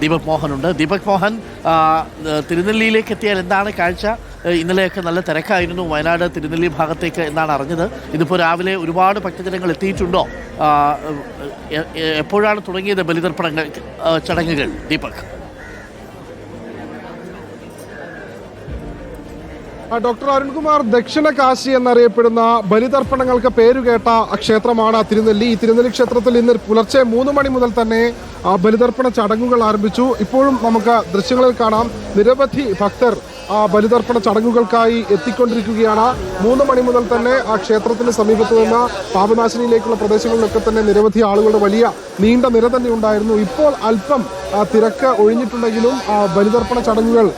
ദീപക് മോഹനുണ്ട്. ദീപക് മോഹൻ, തിരുനെല്ലിയിലേക്ക് എത്തിയാൽ എന്താണ് കാഴ്ച? ഇന്നലെയൊക്കെ നല്ല തിരക്കായിരുന്നു വയനാട് തിരുനെല്ലി ഭാഗത്തേക്ക് എന്നാണ് അറിഞ്ഞത്. ഇതിപ്പോൾ രാവിലെ ഒരുപാട് ഭക്തജനങ്ങൾ എത്തിയിട്ടുണ്ടോ? എപ്പോഴാണ് തുടങ്ങിയത് ബലിതർപ്പണങ്ങൾ ചടങ്ങുകൾ ദീപക്? ഡോക്ടർ അരുൺകുമാർ, ദക്ഷിണ കാശി എന്നറിയപ്പെടുന്ന ബലിതർപ്പണങ്ങൾക്ക് പേരുകേട്ട ക്ഷേത്രമാണ് തിരുനെല്ലി. ഈ തിരുനെല്ലി ക്ഷേത്രത്തിൽ ഇന്ന് പുലർച്ചെ 3 മണി മുതൽ തന്നെ ബലിതർപ്പണ ചടങ്ങുകൾ ആരംഭിച്ചു. ഇപ്പോഴും നമുക്ക് ദൃശ്യങ്ങളിൽ കാണാം, നിരവധി ഭക്തർ ബലിതർപ്പണ ചടങ്ങുകൾക്കായി എത്തിക്കൊണ്ടിരിക്കുകയാണ്. 3 മണി മുതൽ തന്നെ ആ ക്ഷേത്രത്തിന് സമീപത്ത് നിന്ന് പാപനാശിനിയിലേക്കുള്ള പ്രദേശങ്ങളിലൊക്കെ തന്നെ നിരവധി ആളുകളുടെ വലിയ നീണ്ട നിര തന്നെ ഉണ്ടായിരുന്നു. ഇപ്പോൾ അല്പം തിരക്ക് ഒഴിഞ്ഞിട്ടുണ്ടെങ്കിലും ബലിതർപ്പണ ചടങ്ങുകൾ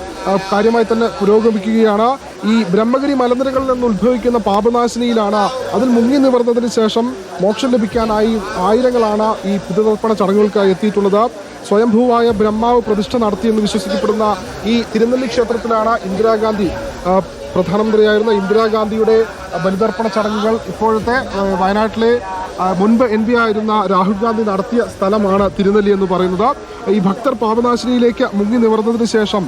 കാര്യമായി തന്നെ പുരോഗമിക്കുകയാണ്. ഈ ബ്രഹ്മഗിരി മലനിരകളിൽ നിന്ന് ഉത്ഭവിക്കുന്ന പാപനാശിനിയിലാണ് അതിൽ മുങ്ങി നിവർന്നതിന് ശേഷം മോക്ഷം ലഭിക്കാനായി ആയിരങ്ങളാണ് ഈ ബലിതർപ്പണ ചടങ്ങുകൾക്കായി എത്തിയിട്ടുള്ളത്. സ്വയംഭൂവായ ബ്രഹ്മാവ് പ്രതിഷ്ഠ നടത്തിയെന്ന് വിശ്വസിക്കപ്പെടുന്ന ഈ തിരുനെല്ലി ക്ഷേത്രത്തിലാണ് ഇന്ദിരാഗാന്ധി, പ്രധാനമന്ത്രിയായിരുന്ന ഇന്ദിരാഗാന്ധിയുടെ ബലിതർപ്പണ ചടങ്ങുകൾ ഇപ്പോഴത്തെ വയനാട്ടിലെ മുൻപ് MP ആയിരുന്ന രാഹുൽ ഗാന്ധി നടത്തിയ സ്ഥലമാണ് തിരുനെല്ലി എന്ന് പറയുന്നത്. ഈ ഭക്തർ പാപനാശിനിയിലേക്ക് മുങ്ങി നിവർന്നതിന് ശേഷം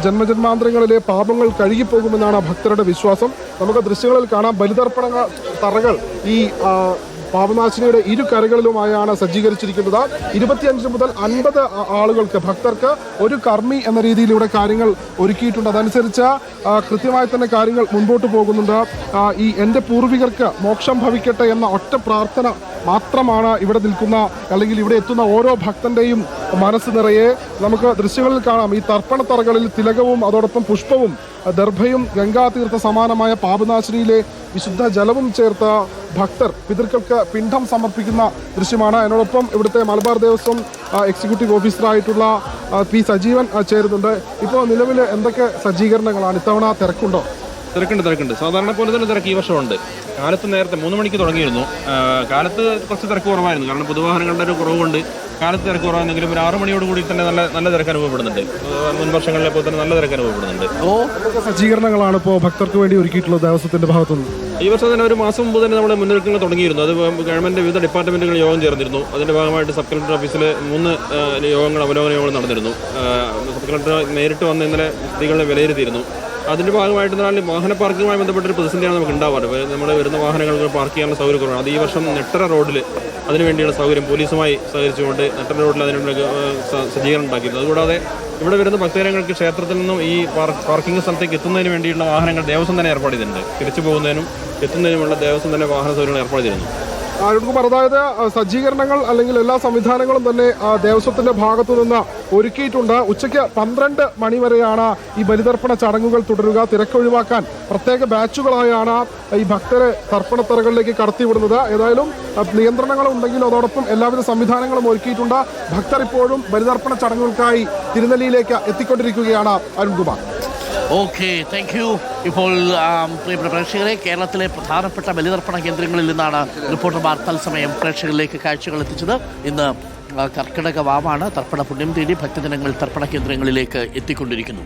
ജന്മജന്മാന്തരങ്ങളിലെ പാപങ്ങൾ കഴുകിപ്പോകുമെന്നാണ് ഭക്തരുടെ വിശ്വാസം. നമുക്ക് ദൃശ്യങ്ങളിൽ കാണാം, ബലിതർപ്പണ തറകൾ ഈ പാപനാശിനിയുടെ ഇരു കരകളിലുമായാണ് സജ്ജീകരിച്ചിരിക്കുന്നത്. 25 മുതൽ 50 ആളുകൾക്ക്, ഭക്തർക്ക് ഒരു കർമ്മി എന്ന രീതിയിൽ ഇവിടെ കാര്യങ്ങൾ ഒരുക്കിയിട്ടുണ്ട്. അതനുസരിച്ച് കൃത്യമായി തന്നെ കാര്യങ്ങൾ മുൻപോട്ട് പോകുന്നുണ്ട്. ഈ എൻ്റെ പൂർവികർക്ക് മോക്ഷം ഭവിക്കട്ടെ എന്ന ഒറ്റ പ്രാർത്ഥന മാത്രമാണ് ഇവിടെ നിൽക്കുന്ന, അല്ലെങ്കിൽ ഇവിടെ എത്തുന്ന ഓരോ ഭക്തന്റെയും മനസ്സ് നിറയെ. നമുക്ക് ദൃശ്യങ്ങളിൽ കാണാം, ഈ തർപ്പണത്തറകളിൽ തിലകവും അതോടൊപ്പം പുഷ്പവും ദർഭയും ഗംഗാതീർത്ഥ സമാനമായ പാപനാശിനിയിലെ വിശുദ്ധ ജലവും ചേർത്ത് ഭക്തർ പിതൃക്കൾക്ക് പിണ്ഡം സമർപ്പിക്കുന്ന ദൃശ്യമാണ്. അതിനോടൊപ്പം ഇവിടുത്തെ മലബാർ ദേവസ്വം എക്സിക്യൂട്ടീവ് ഓഫീസറായിട്ടുള്ള P. സജീവൻ ചേരുന്നുണ്ട്. ഇപ്പോൾ നിലവിൽ എന്തൊക്കെ സജ്ജീകരണങ്ങളാണ്? ഇത്തവണ തിരക്കുണ്ടോ? തിരക്കുണ്ട്. സാധാരണ പോലെ തന്നെ തിരക്ക് ഈ വർഷമുണ്ട്. കാലത്ത് നേരത്തെ 3 മണിക്ക് തുടങ്ങിയിരുന്നു. കാലത്ത് കുറച്ച് തിരക്ക് കുറവായിരുന്നു, കാരണം പൊതുവാഹനങ്ങളുടെ ഒരു കുറവുകൊണ്ട് കാലത്ത് തിരക്ക് കുറവാണെങ്കിലും ഒരു 6 മണിയോട് കൂടി തന്നെ നല്ല തിരക്ക് അനുഭവപ്പെടുന്നുണ്ട്. മുൻ വർഷങ്ങളിലെ പോലെ തന്നെ നല്ല തിരക്ക് അനുഭവപ്പെടുന്നുണ്ട്. സജ്ജീകരണങ്ങളാണ് ഇപ്പോൾ ഭക്തർക്ക് വേണ്ടി ഒരുക്കിയിട്ടുള്ളത് ദേവസ്വത്തിന്റെ ഭാഗത്തുനിന്ന്? ഈ വർഷം തന്നെ ഒരു മാസം മുമ്പ് തന്നെ നമ്മുടെ മുന്നൊരുക്കങ്ങൾ തുടങ്ങിയിരുന്നു. അത് ഗവൺമെന്റ് വിവിധ ഡിപ്പാർട്ട്മെന്റുകൾ യോഗം ചേർന്നിരുന്നു. അതിന്റെ ഭാഗമായിട്ട് സബ് കളക്ടർ ഓഫീസിൽ 3 അവലോകന യോഗങ്ങൾ നടന്നിരുന്നു. സബ് കളക്ടർ നേരിട്ട് വന്ന് ഇന്നലെ സ്ഥിതികളെ വിലയിരുത്തിയിരുന്നു. അതിൻ്റെ ഭാഗമായിട്ട് വാഹന പാർക്കിങ്ങുമായി ബന്ധപ്പെട്ടൊരു പ്രതിസന്ധിയാണ് നമുക്ക് ഉണ്ടാവാറ്. നമ്മൾ വരുന്ന വാഹനങ്ങൾക്ക് പാർക്ക് ചെയ്യാനുള്ള സൗകര്യം കുറവാണ്. അത് ഈ വർഷം നെട്ടറ റോഡിൽ അതിനുവേണ്ടിയുള്ള സൗകര്യം പോലീസുമായി സഹകരിച്ചുകൊണ്ട് നെട്ടറ റോഡിൽ അതിനുള്ള സജ്ജീകരണം ഉണ്ടാക്കിയിരുന്നു. അതുകൂടാതെ ഇവിടെ വരുന്ന ഭക്തജനങ്ങൾക്ക് ക്ഷേത്രത്തിൽ നിന്നും ഈ പാർക്കിംഗ് സ്ഥലത്തേക്ക് എത്തുന്നതിന് വേണ്ടിയുള്ള വാഹനങ്ങൾ ദേവസ്വം തന്നെ ഏർപ്പാട് ചെയ്തിട്ടുണ്ട്. തിരിച്ചു പോകുന്നതിനും എത്തുന്നതിനുമുള്ള ദേവസ്വം തന്നെ വാഹന സൗകര്യങ്ങൾ ഏർപ്പാട് ചെയ്തിരുന്നു. അരുൺകുമാർ, അതായത് സജ്ജീകരണങ്ങൾ അല്ലെങ്കിൽ എല്ലാ സംവിധാനങ്ങളും തന്നെ ദേവസ്വത്തിന്റെ ഭാഗത്തു നിന്ന് ഒരുക്കിയിട്ടുണ്ട്. ഉച്ചയ്ക്ക് 12 മണി വരെയാണ് ഈ ബലിതർപ്പണ ചടങ്ങുകൾ തുടരുക. തിരക്കൊഴിവാക്കാൻ പ്രത്യേക ബാച്ചുകളായാണ് ഈ ഭക്തരെ തർപ്പണത്തറകളിലേക്ക് കടത്തിവിടുന്നത്. ഏതായാലും നിയന്ത്രണങ്ങളുണ്ടെങ്കിലും അതോടൊപ്പം എല്ലാവിധ സംവിധാനങ്ങളും ഒരുക്കിയിട്ടുണ്ട്. ഭക്തർ ഇപ്പോഴും ബലിതർപ്പണ ചടങ്ങുകൾക്കായി തിരുനെല്ലിയിലേക്ക് എത്തിക്കൊണ്ടിരിക്കുകയാണ്. Arunkumar, okay, thank you. ഇപ്പോൾ പ്രിയപ്പെട്ട പ്രേക്ഷകരെ, കേരളത്തിലെ പ്രധാനപ്പെട്ട ബലിതർപ്പണ കേന്ദ്രങ്ങളിൽ നിന്നാണ് റിപ്പോർട്ടർമാർ തത്സമയം പ്രേക്ഷകരിലേക്ക് കാഴ്ചകൾ എത്തിച്ചത്. ഇന്ന് കർക്കിടക വാവാണ്. തർപ്പണ പുണ്യം തേടി ഭക്തജനങ്ങൾ തർപ്പണ കേന്ദ്രങ്ങളിലേക്ക് എത്തിക്കൊണ്ടിരിക്കുന്നു.